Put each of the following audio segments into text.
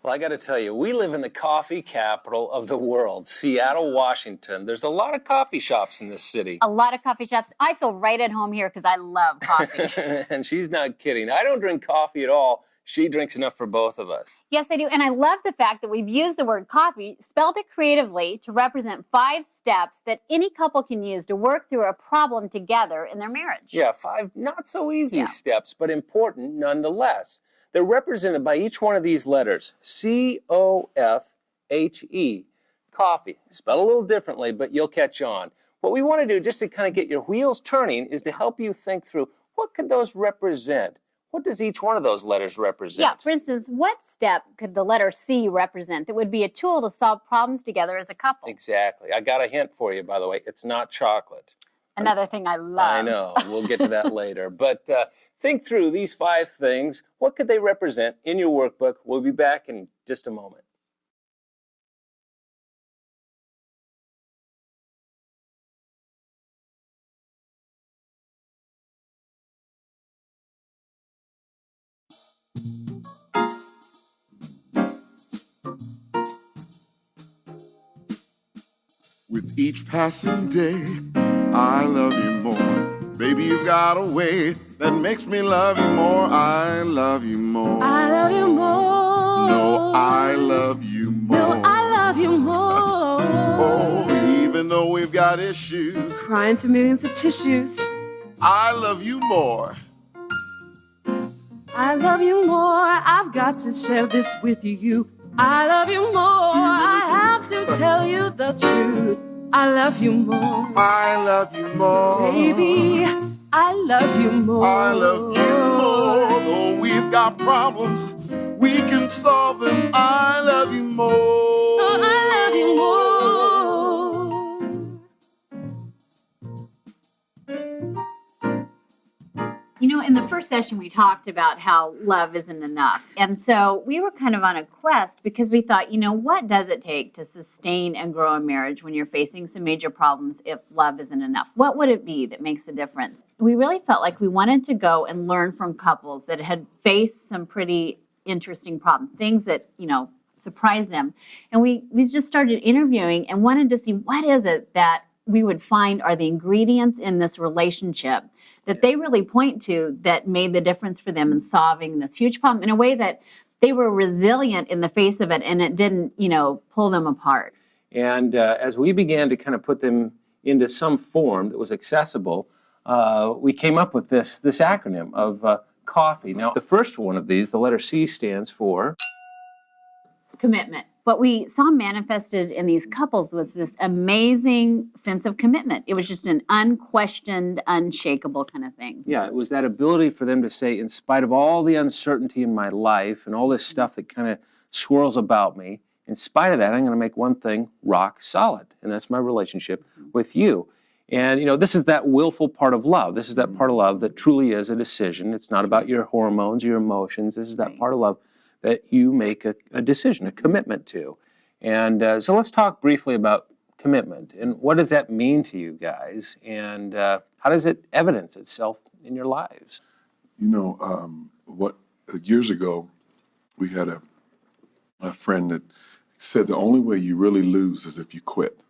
Well, I got to tell you, we live in the coffee capital of the world, Seattle, Washington. There's a lot of coffee shops in this city. A lot of coffee shops. I feel right at home here because I love coffee. And she's not kidding. I don't drink coffee at all. She drinks enough for both of us. Yes, I do. And I love the fact that we've used the word coffee, spelled it creatively, to represent 5 steps that any couple can use to work through a problem together in their marriage. Yeah, 5 not so easy steps, but important nonetheless. They're represented by each one of these letters, C-O-F-H-E, coffee. Spell a little differently, but you'll catch on. What we want to do, just to kind of get your wheels turning, is to help you think through, what could those represent? What does each one of those letters represent? Yeah, for instance, what step could the letter C represent that would be a tool to solve problems together as a couple? Exactly. I got a hint for you, by the way. It's not chocolate. Another thing I love. I know. We'll get to that later. But think through these 5 things. What could they represent in your workbook? We'll be back in just a moment. With each passing day, I love you more. Baby, you've got a way that makes me love you more. I love you more. I love you more. No, I love you more. No, I love you more. Oh, even though we've got issues, Crying through millions of tissues. I love you more. I love you more. I've got to share this with you. I love you more. I have to tell you the truth. I love you more. I love you more. Baby, I love you more. I love you more. Though we've got problems, we can solve them. I love you more. Oh, I love you more. You know, in the first session, we talked about how love isn't enough. And so we were kind of on a quest because we thought, you know, what does it take to sustain and grow a marriage when you're facing some major problems if love isn't enough? What would it be that makes a difference? We really felt like we wanted to go and learn from couples that had faced some pretty interesting problems, things that, you know, surprised them. And we just started interviewing and wanted to see what is it that we would find are the ingredients in this relationship that they really point to that made the difference for them in solving this huge problem in a way that they were resilient in the face of it and it didn't, you know, pull them apart. And as we began to kind of put them into some form that was accessible, we came up with this acronym of coffee. Now, the first one of these, the letter C, stands for Commitment. What we saw manifested in these couples was this amazing sense of commitment. It was just an unquestioned, unshakable kind of thing. Yeah, it was that ability for them to say, in spite of all the uncertainty in my life and all this stuff that kind of swirls about me, in spite of that, I'm going to make one thing rock solid, and that's my relationship with you. And, you know, this is that willful part of love. This is that part of love that truly is a decision. It's not about your hormones, your emotions. This is that part of love that you make a decision, a commitment to. And so let's talk briefly about commitment. And what does that mean to you guys? And how does it evidence itself in your lives? You know, years ago, we had a friend that said the only way you really lose is if you quit.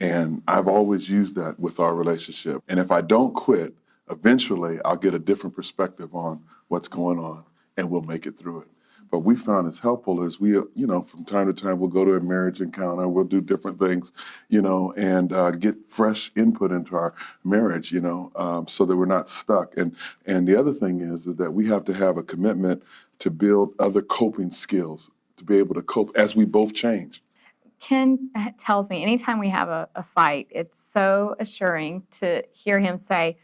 And I've always used that with our relationship. And if I don't quit, eventually I'll get a different perspective on what's going on and we'll make it through it. But we found it's helpful as we, you know, from time to time, we'll go to a marriage encounter, we'll do different things, you know, and get fresh input into our marriage, you know, so that we're not stuck. And the other thing is that we have to have a commitment to build other coping skills to be able to cope as we both change. Ken tells me anytime we have a fight, it's so assuring to hear him say,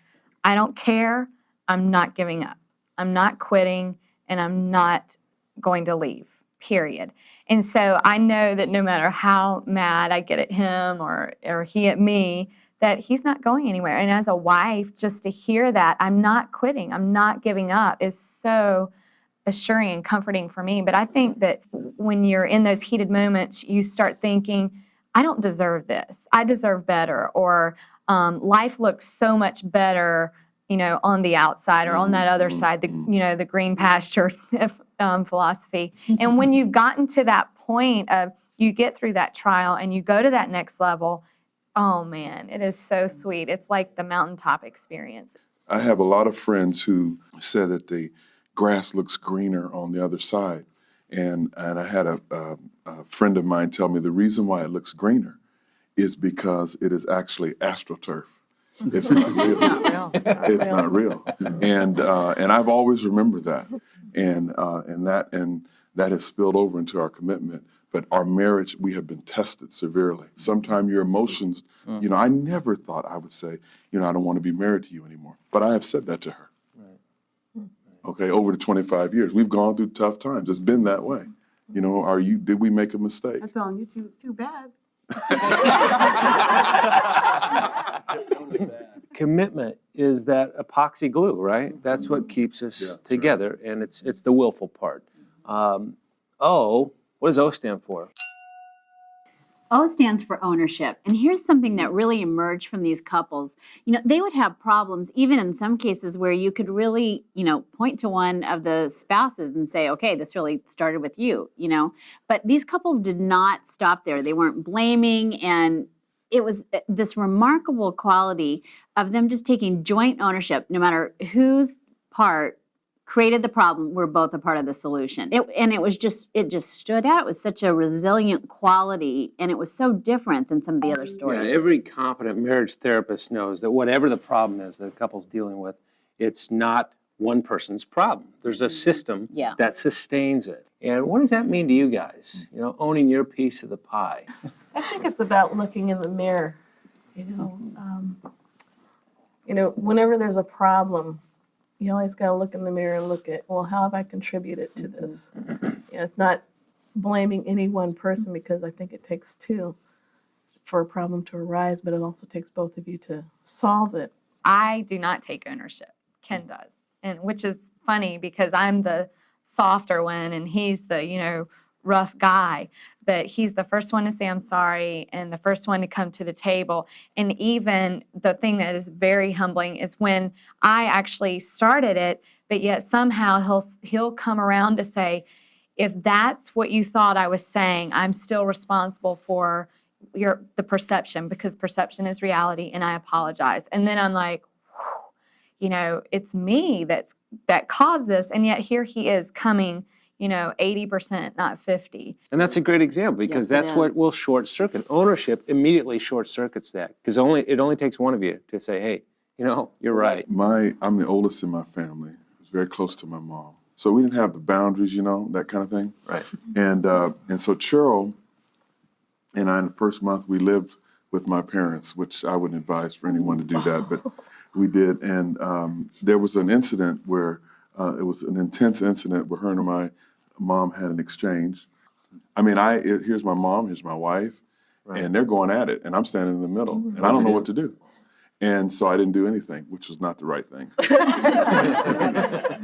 I don't care, I'm not giving up, I'm not quitting, and I'm not going to leave, period. And so I know that no matter how mad I get at him or he at me, that he's not going anywhere. And as a wife, just to hear that, I'm not quitting, I'm not giving up, is so assuring and comforting for me. But I think that when you're in those heated moments, you start thinking, I don't deserve this, I deserve better, or life looks so much better, you know, on the outside or on that other side, the, you know, the green pasture philosophy. And when you've gotten to that point of you get through that trial and you go to that next level, oh man, it is so sweet. It's like the mountaintop experience. I have a lot of friends who said that the grass looks greener on the other side. And I had a friend of mine tell me the reason why it looks greener is because it is actually astroturf. It's not real. It's not real. It's not real. And I've always remembered that. And that has spilled over into our commitment. But our marriage, we have been tested severely. Sometimes your emotions, I never thought I would say, I don't want to be married to you anymore. But I have said that to her. Okay, over the 25 years. We've gone through tough times. It's been that way. Did we make a mistake? I'm telling you, it's too bad. Commitment is that epoxy glue, right? That's what keeps us together, and it's the willful part. What does O stand for? O stands for ownership. And here's something that really emerged from these couples. They would have problems, even in some cases where you could really, point to one of the spouses and say, okay, this really started with you, But these couples did not stop there. They weren't blaming. And it was this remarkable quality of them just taking joint ownership, no matter whose part created the problem, we're both a part of the solution. It just stood out. It was such a resilient quality, and it was so different than some of the other stories. Yeah, every competent marriage therapist knows that whatever the problem is that a couple's dealing with, it's not one person's problem. There's a system that sustains it. And what does that mean to you guys? Owning your piece of the pie. I think it's about looking in the mirror. Whenever there's a problem, you always got to look in the mirror and look at, well, how have I contributed to this? It's not blaming any one person, because I think it takes two for a problem to arise, but it also takes both of you to solve it. I do not take ownership. Ken does, and which is funny because I'm the softer one and he's the, rough guy. But he's the first one to say I'm sorry and the first one to come to the table. And even the thing that is very humbling is when I actually started it, but yet somehow he'll come around to say, if that's what you thought I was saying, I'm still responsible for the perception, because perception is reality, and I apologize. And then I'm like, it's me that caused this, and yet here he is coming 80%, not 50. And that's a great example, because that's what will short circuit. Ownership immediately short circuits that, because it only takes one of you to say, hey, you're right. I'm the oldest in my family. I was very close to my mom. So we didn't have the boundaries, that kind of thing. Right. And so Cheryl and I, in the first month, we lived with my parents, which I wouldn't advise for anyone to do that, but we did. And there was an incident where it was an intense incident where her and my mom had an exchange. I mean, here's my mom, here's my wife, and they're going at it, and I'm standing in the middle, and I don't know what to do. And so I didn't do anything, which was not the right thing.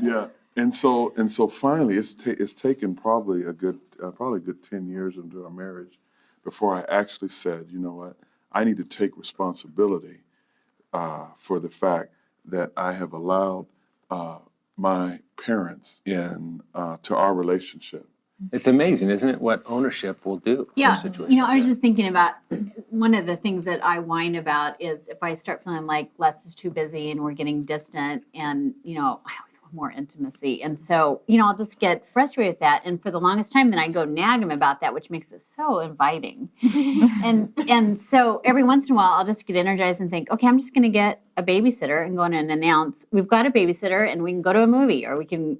Yeah. And so finally, it's taken probably a good 10 years into our marriage before I actually said, you know what, I need to take responsibility for the fact that I have allowed my parents to our relationship. It's amazing, isn't it, what ownership will do in a situation I was like just thinking about one of the things that I whine about is if I start feeling like Les is too busy and we're getting distant, and I always want more intimacy, and so I'll just get frustrated with that, and for the longest time then I go nag him about that, which makes it so inviting. and so every once in a while I'll just get energized and think, okay, I'm just going to get a babysitter and go in and announce we've got a babysitter and we can go to a movie, or we can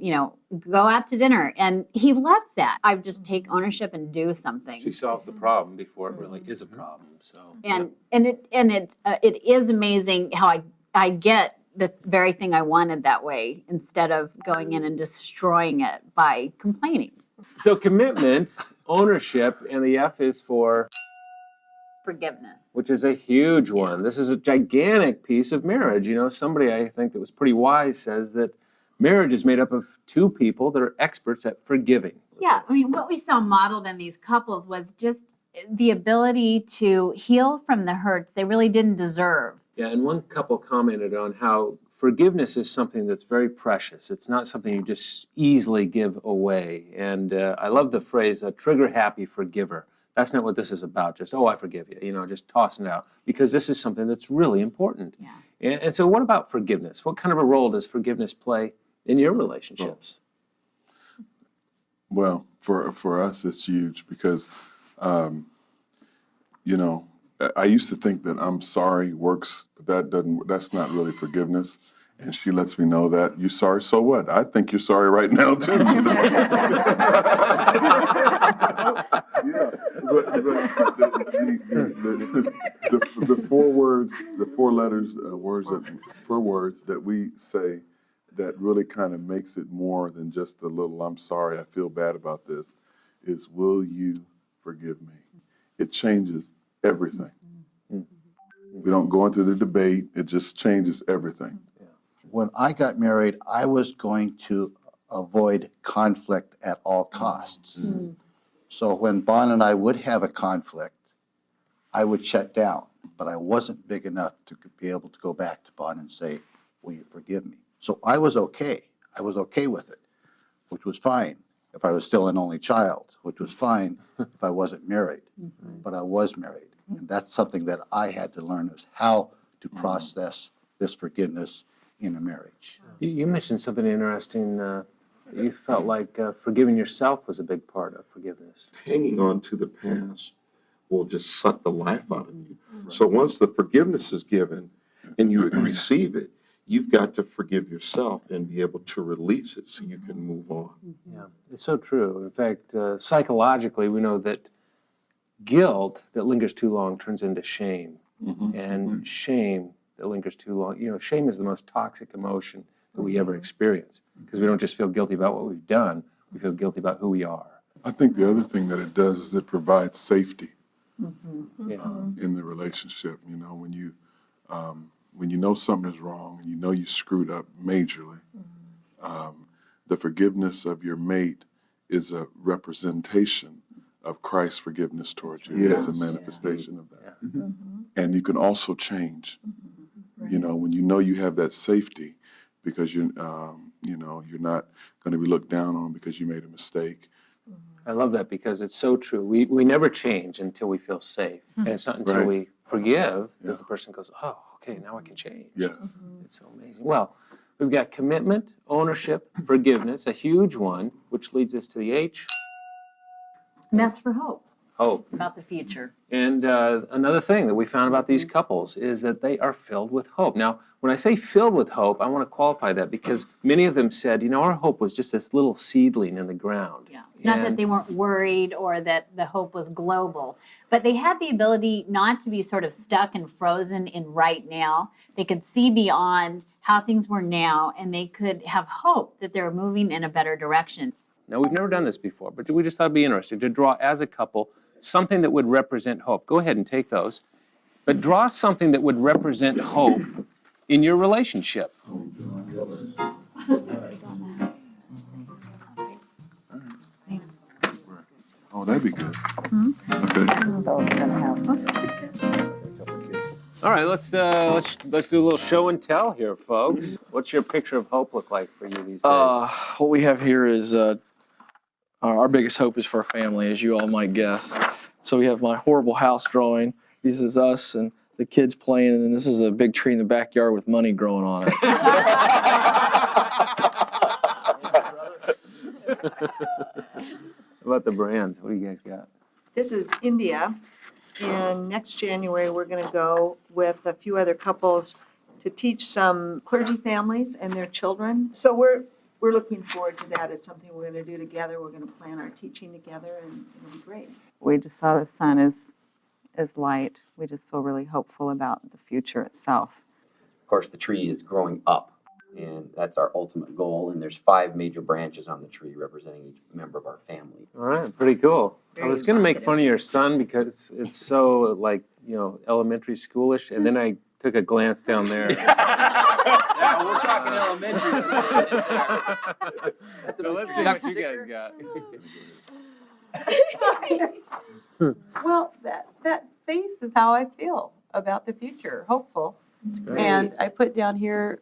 go out to dinner, and he loves that. I just take ownership and do something. She solves the problem before it really is a problem. So it is amazing how I get the very thing I wanted that way, instead of going in and destroying it by complaining. So commitment, ownership, and the F is for Forgiveness. Which is a huge one. This is a gigantic piece of marriage. Somebody I think that was pretty wise says that marriage is made up of two people that are experts at forgiving. Yeah, I mean, what we saw modeled in these couples was just the ability to heal from the hurts they really didn't deserve. Yeah, and one couple commented on how forgiveness is something that's very precious. It's not something you just easily give away. And I love the phrase, a trigger-happy forgiver. That's not what this is about, just, oh, I forgive you, just tossing it out. Because this is something that's really important. Yeah. And so what about forgiveness? What kind of a role does forgiveness play in your relationships? Well, for us, it's huge because, I used to think that I'm sorry works, but that's not really forgiveness. And she lets me know that you're sorry, so what? I think you're sorry right now too. Yeah, but the four words that we say that really kind of makes it more than just a little I'm sorry, I feel bad about this, is will you forgive me? It changes everything. We don't go into the debate, it just changes everything. When I got married, I was going to avoid conflict at all costs. Mm. So when Bon and I would have a conflict, I would shut down, but I wasn't big enough to be able to go back to Bon and say, will you forgive me? So I was okay. I was okay with it, which was fine if I was still an only child, which was fine if I wasn't married, but I was married. And that's something that I had to learn, is how to process this forgiveness in a marriage. You mentioned something interesting. You felt like forgiving yourself was a big part of forgiveness. Hanging on to the past will just suck the life out of you. So once the forgiveness is given and you receive it, you've got to forgive yourself and be able to release it so you can move on. Yeah, it's so true. In fact, psychologically, we know that guilt that lingers too long turns into shame. And shame that lingers too long, shame is the most toxic emotion that we ever experience, because we don't just feel guilty about what we've done, we feel guilty about who we are. I think the other thing that it does is it provides safety Yeah. in the relationship. When you know something is wrong and you know you screwed up majorly, the forgiveness of your mate is a representation of Christ's forgiveness towards you. Yes. It's a manifestation of that. Yeah. And you can also change. When you know you have that safety, because you're not going to be looked down on because you made a mistake. I love that, because it's so true. We never change until we feel safe. And it's not until Right. we forgive that Yeah. the person goes, oh, okay, now I can change. Yes. It's so amazing. Well, we've got commitment, ownership, forgiveness, a huge one, which leads us to the H, And that's for hope. hope. It's about the future. And another thing that we found about these couples is that they are filled with hope. Now, when I say filled with hope, I want to qualify that, because many of them said, our hope was just this little seedling in the ground. Yeah. It's not that they weren't worried or that the hope was global, but they had the ability not to be sort of stuck and frozen in right now. They could see beyond how things were now, and they could have hope that they're moving in a better direction. Now, we've never done this before, but we just thought it'd be interesting to draw, as a couple, something that would represent hope. Go ahead and take those. But draw something that would represent hope in your relationship. Oh, that'd be good. Okay. All right, let's do a little show and tell here, folks. What's your picture of hope look like for you these days? What we have here is our biggest hope is for our family, as you all might guess. So we have my horrible house drawing. This is us and the kids playing, and then this is a big tree in the backyard with money growing on it. How about the brands? What do you guys got? This is India, and next January, we're going to go with a few other couples to teach some clergy families and their children. So we're looking forward to that. It's something we're going to do together. We're going to plan our teaching together, and it'll be great. We just saw the sun is light. We just feel really hopeful about the future itself. Of course, the tree is growing up, and that's our ultimate goal. And there's 5 major branches on the tree representing each member of our family. All right, pretty cool. I Very was going to make positive. fun of your son because it's so elementary schoolish, and then I took a glance down there. Yeah, we're talking elementary. So let's see what you guys got. Well, that face is how I feel about the future, hopeful. Great. And I put down here,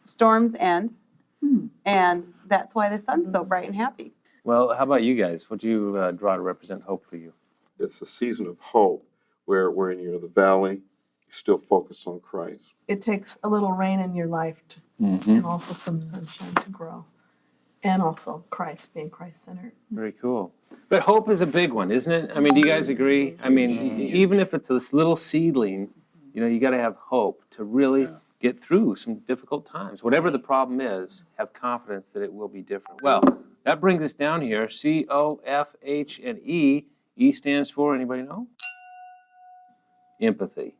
storms end, Hmm. and that's why the sun's so bright and happy. Well, how about you guys? What do you draw to represent hope for you? It's a season of hope where when you're in the valley, you still focus on Christ. It takes a little rain in your life and also some sunshine to grow. And also Christ, being Christ-centered. Very cool. But hope is a big one, isn't it? I mean, do you guys agree? I mean, even if it's this little seedling, you know, you got to have hope to really get through some difficult times. Whatever the problem is, have confidence that it will be different. Well, that brings us down here. C, O, F, H, and E. E stands for, anybody know? Empathy.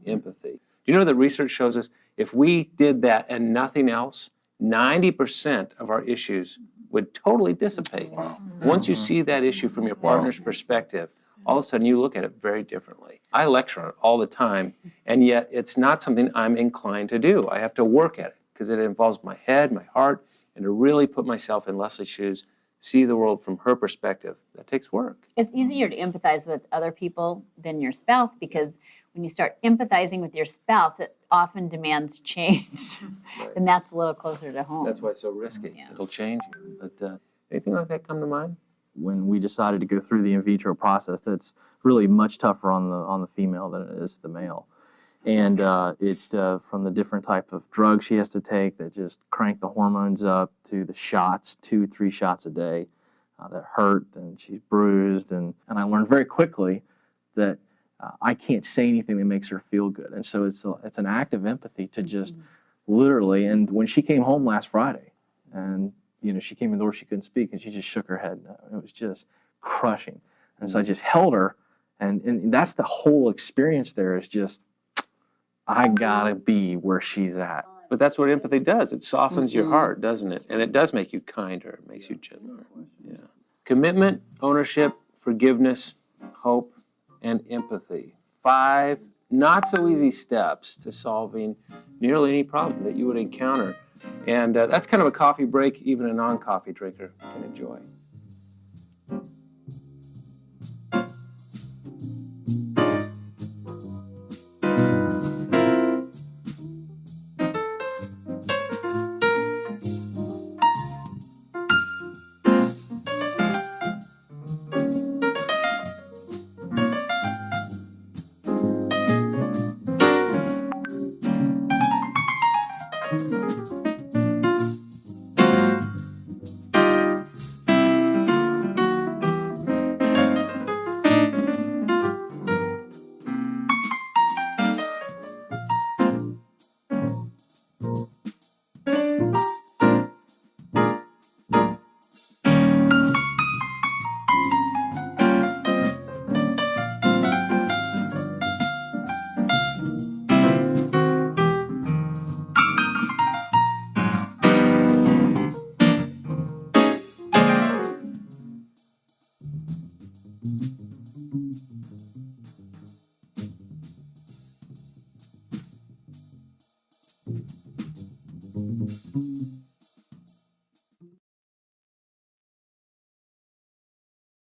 Empathy. Do you know that research shows us if we did that and nothing else, 90% of our issues would totally dissipate. Wow. Once you see that issue from your partner's perspective, all of a sudden you look at it very differently. I lecture on it all the time, and yet it's not something I'm inclined to do. I have to work at it because it involves my head, my heart, and to really put myself in Leslie's shoes, see the world from her perspective. That takes work. It's easier to empathize with other people than your spouse because when you start empathizing with your spouse, it often demands change. Right. And that's a little closer to home. That's why it's so risky. Yeah. It'll change you. But anything like that come to mind? When we decided to go through the in vitro process, that's really much tougher on the female than it is the male. And from the different type of drugs she has to take that just crank the hormones up to the shots, 2-3 shots a day that hurt, and she's bruised. And I learned very quickly that I can't say anything that makes her feel good. And so it's an act of empathy to just literally, and when she came home last Friday, and you know, she came in the door, she couldn't speak, and she just shook her head. It was just crushing. And so I just held her, and that's the whole experience there is just, I gotta be where she's at. But that's what empathy does. It softens your heart, doesn't it? And it does make you kinder. It makes you gentler. Yeah. Commitment, ownership, forgiveness, hope, and empathy. 5 not so easy steps to solving nearly any problem that you would encounter. And that's kind of a coffee break even a non-coffee drinker can enjoy.